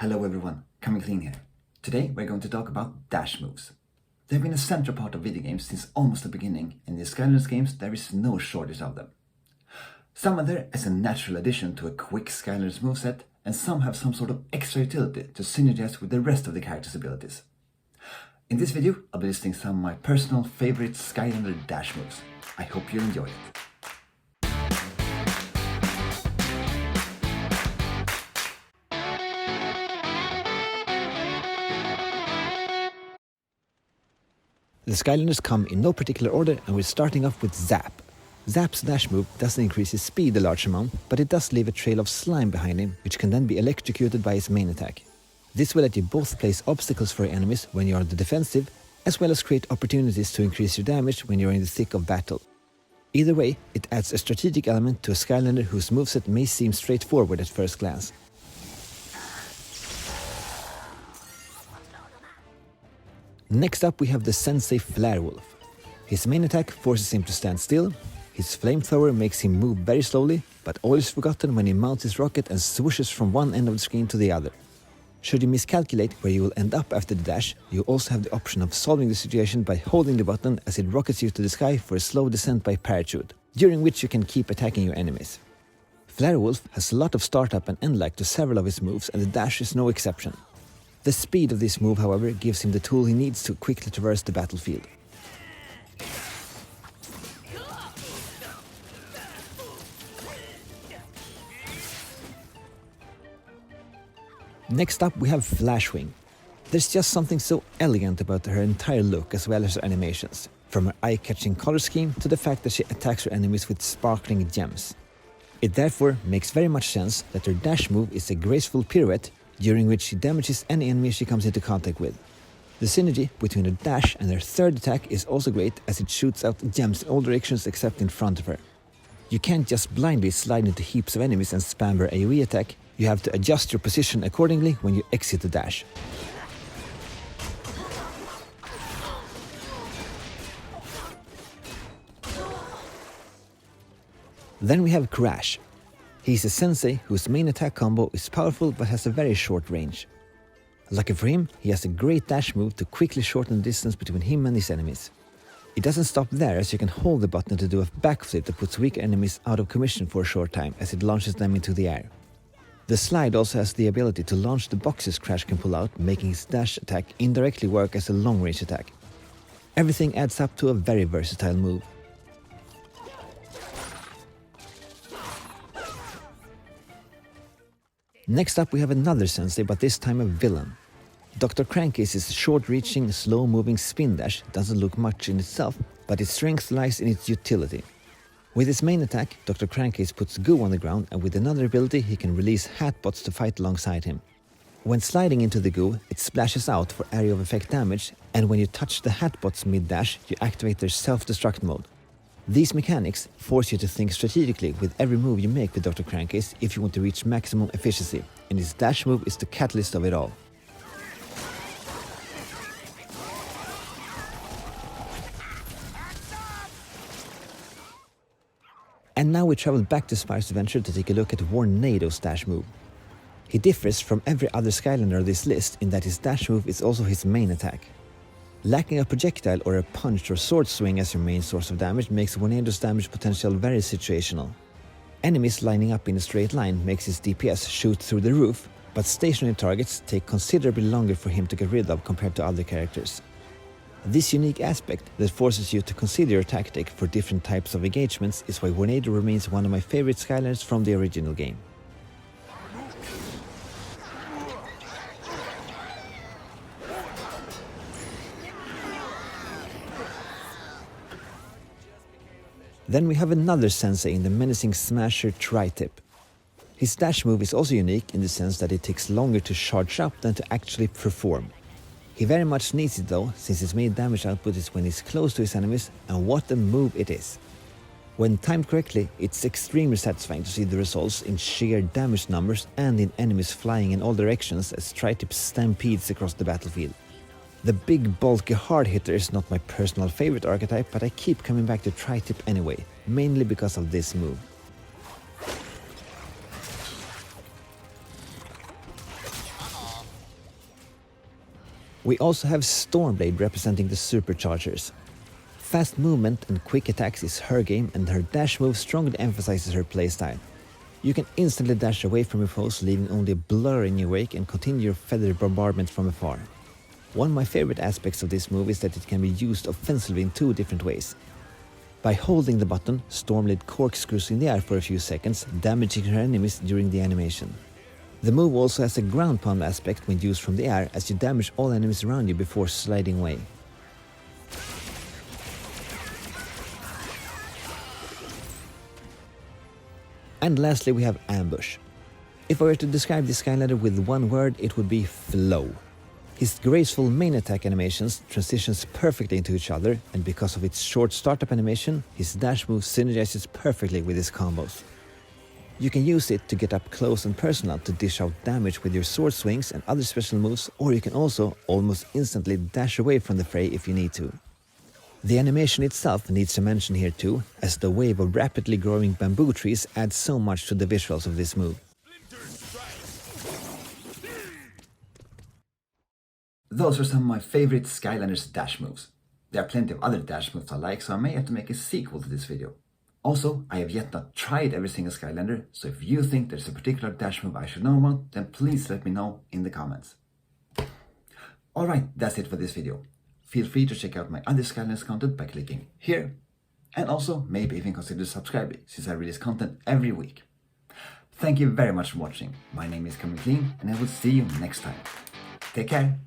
Hello everyone, Coming Clean here. Today we're going to talk about dash moves. They've been a central part of video games since almost the beginning, and in the Skylanders games there is no shortage of them. Some are there as a natural addition to a quick Skylanders moveset, and some have some sort of extra utility to synergize with the rest of the character's abilities. In this video I'll be listing some of my personal favorite Skylander dash moves. I hope you enjoy it. The Skylanders come in no particular order, and we're starting off with Zap. Zap's dash move doesn't increase his speed a large amount, but it does leave a trail of slime behind him, which can then be electrocuted by his main attack. This will let you both place obstacles for your enemies when you are on the defensive, as well as create opportunities to increase your damage when you're in the thick of battle. Either way, it adds a strategic element to a Skylander whose moveset may seem straightforward at first glance. Next up we have the Sensei Flarewolf. His main attack forces him to stand still, his flamethrower makes him move very slowly, but all is forgotten when he mounts his rocket and swooshes from one end of the screen to the other. Should you miscalculate where you will end up after the dash, you also have the option of solving the situation by holding the button as it rockets you to the sky for a slow descent by parachute, during which you can keep attacking your enemies. Flarewolf has a lot of startup and end lag to several of his moves, and the dash is no exception. The speed of this move, however, gives him the tool he needs to quickly traverse the battlefield. Next up we have Flashwing. There's just something so elegant about her entire look as well as her animations, from her eye-catching color scheme to the fact that she attacks her enemies with sparkling gems. It therefore makes very much sense that her dash move is a graceful pirouette, during which she damages any enemy she comes into contact with. The synergy between her dash and her third attack is also great, as it shoots out gems in all directions except in front of her. You can't just blindly slide into heaps of enemies and spam her AoE attack, you have to adjust your position accordingly when you exit the dash. Then we have Crash. He's a sensei whose main attack combo is powerful but has a very short range. Lucky for him, he has a great dash move to quickly shorten the distance between him and his enemies. It doesn't stop there, as you can hold the button to do a backflip that puts weak enemies out of commission for a short time as it launches them into the air. The slide also has the ability to launch the boxes Crash can pull out, making his dash attack indirectly work as a long-range attack. Everything adds up to a very versatile move. Next up we have another sensei, but this time a villain. Dr. Cranky's short-reaching, slow-moving spin dash doesn't look much in itself, but its strength lies in its utility. With his main attack, Dr. Cranky puts goo on the ground, and with another ability he can release hatbots to fight alongside him. When sliding into the goo, it splashes out for area of effect damage, and when you touch the hatbots mid-dash, you activate their self-destruct mode. These mechanics force you to think strategically with every move you make with Dr. Cranky's if you want to reach maximum efficiency, and his dash move is the catalyst of it all. And now we travel back to Spyro's Adventure to take a look at Warnato's dash move. He differs from every other Skylander on this list in that his dash move is also his main attack. Lacking a projectile or a punch or sword swing as your main source of damage makes Warnato's damage potential very situational. Enemies lining up in a straight line makes his DPS shoot through the roof, but stationary targets take considerably longer for him to get rid of compared to other characters. This unique aspect that forces you to consider your tactic for different types of engagements is why Warnato remains one of my favorite Skylanders from the original game. Then we have another sensei in the menacing smasher TriTip. His dash move is also unique in the sense that it takes longer to charge up than to actually perform. He very much needs it though, since his main damage output is when he's close to his enemies, and what a move it is. When timed correctly, it's extremely satisfying to see the results in sheer damage numbers and in enemies flying in all directions as TriTip stampedes across the battlefield. The big bulky hard hitter is not my personal favorite archetype, but I keep coming back to TriTip anyway, mainly because of this move. We also have Stormblade representing the superchargers. Fast movement and quick attacks is her game, and her dash move strongly emphasizes her playstyle. You can instantly dash away from your foes, leaving only a blur in your wake, and continue your feather bombardment from afar. One of my favorite aspects of this move is that it can be used offensively in two different ways. By holding the button, Stormblade corkscrews in the air for a few seconds, damaging her enemies during the animation. The move also has a ground pound aspect when used from the air, as you damage all enemies around you before sliding away. And lastly, we have Ambush. If I were to describe the Skylander with one word, it would be flow. His graceful main attack animations transitions perfectly into each other, and because of its short startup animation, his dash move synergizes perfectly with his combos. You can use it to get up close and personal to dish out damage with your sword swings and other special moves, or you can also almost instantly dash away from the fray if you need to. The animation itself needs a mention here too, as the wave of rapidly growing bamboo trees adds so much to the visuals of this move. Those are some of my favorite Skylanders dash moves. There are plenty of other dash moves I like, so I may have to make a sequel to this video. Also, I have yet not tried every single Skylander, so if you think there's a particular dash move I should know about, then please let me know in the comments. Alright, that's it for this video. Feel free to check out my other Skylanders content by clicking here, and also maybe even consider subscribing, since I release content every week. Thank you very much for watching. My name is Cranky, and I will see you next time. Take care.